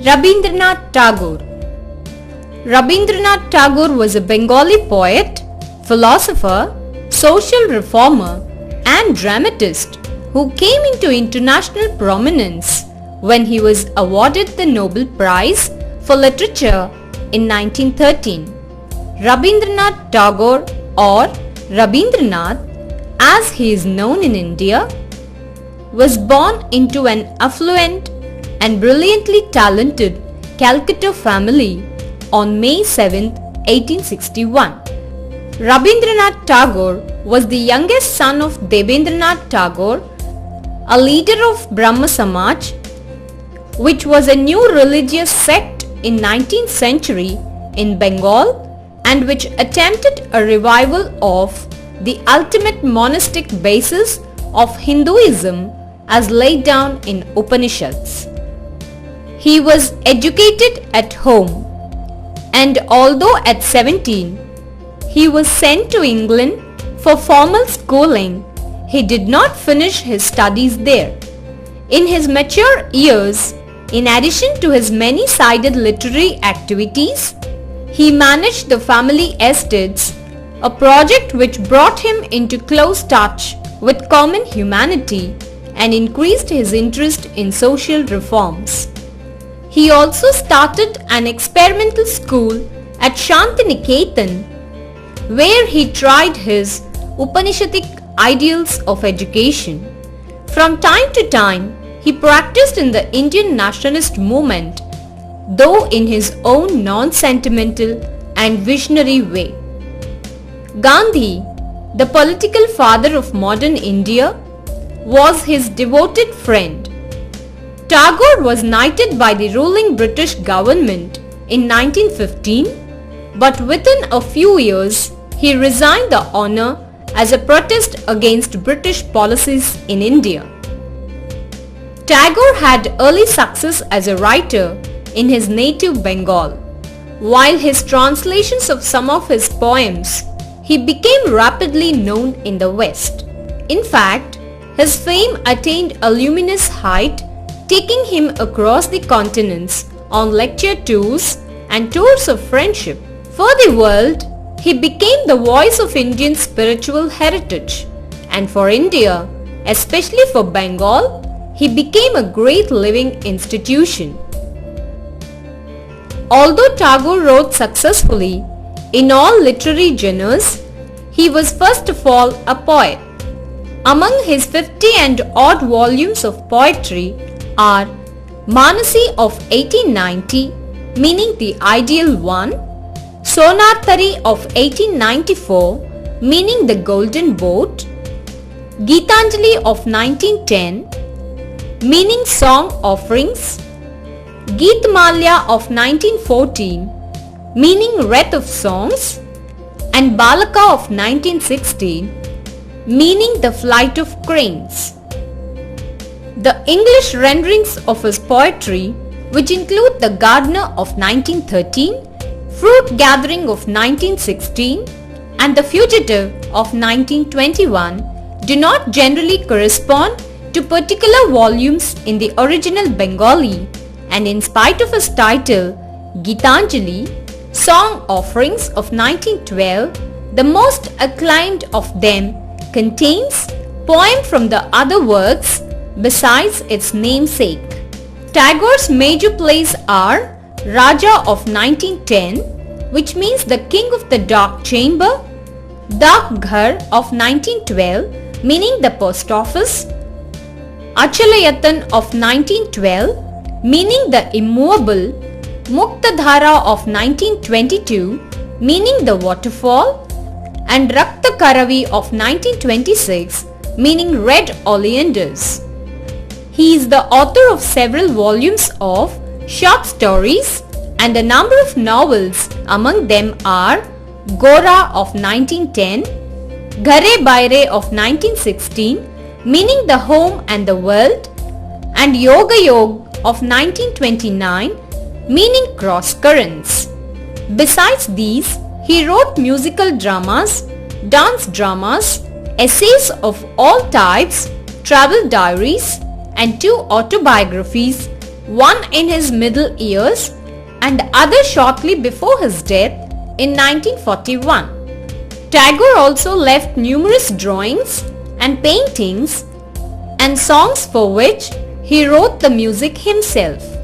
Rabindranath Tagore. Rabindranath Tagore was a Bengali poet, philosopher, social reformer and dramatist who came into international prominence when he was awarded the Nobel Prize for Literature in 1913. Rabindranath Tagore, or Rabindranath as he is known in India, was born into an affluent and brilliantly talented Calcutta family on May 7, 1861. Rabindranath Tagore was the youngest son of Debendranath Tagore, a leader of Brahma Samaj, which was a new religious sect in 19th century in Bengal and which attempted a revival of the ultimate monastic basis of Hinduism as laid down in Upanishads. He was educated at home, and although at 17 he was sent to England for formal schooling, he did not finish his studies there. In his mature years, in addition to his many-sided literary activities, he managed the family estates, a project which brought him into close touch with common humanity and increased his interest in social reforms. He also started an experimental school at Shantiniketan, where he tried his Upanishadic ideals of education. From time to time, he practiced in the Indian nationalist movement, though in his own non-sentimental and visionary way. Gandhi, the political father of modern India, was his devoted friend. Tagore was knighted by the ruling British government in 1915, but within a few years he resigned the honour as a protest against British policies in India. Tagore had early success as a writer in his native Bengal. While his translations of some of his poems, he became rapidly known in the West. In fact, his fame attained a luminous height, taking him across the continents on lecture tours and tours of friendship. For the world, he became the voice of Indian spiritual heritage, and for India, especially for Bengal, he became a great living institution. Although Tagore wrote successfully in all literary genres, he was first of all a poet. Among his 50 and odd volumes of poetry are Manasi of 1890, meaning the ideal one, Sonarthari of 1894, meaning the golden boat, Gitanjali of 1910, meaning song offerings, Geetmalya of 1914, meaning wreath of songs, and Balaka of 1916, meaning the flight of cranes. The English renderings of his poetry, which include The Gardener of 1913, Fruit Gathering of 1916, and The Fugitive of 1921, do not generally correspond to particular volumes in the original Bengali, and in spite of his title, Gitanjali, Song Offerings of 1912, the most acclaimed of them contains poem from the other works besides its namesake. Tagore's major plays are Raja of 1910, which means the King of the Dark Chamber, Dak Ghar of 1912, meaning the post office, Achalayatan of 1912, meaning the immovable, Muktadhara of 1922, meaning the waterfall, and Rakta Karavi of 1926, meaning red oleanders. He is the author of several volumes of short stories, and a number of novels. Among them are Gora of 1910, Ghare Baire of 1916, meaning the home and the world, and Yoga Yog of 1929, meaning cross currents. Besides these, he wrote musical dramas, dance dramas, essays of all types, travel diaries, and 2 autobiographies, one in his middle years and other shortly before his death in 1941. Tagore also left numerous drawings and paintings and songs for which he wrote the music himself.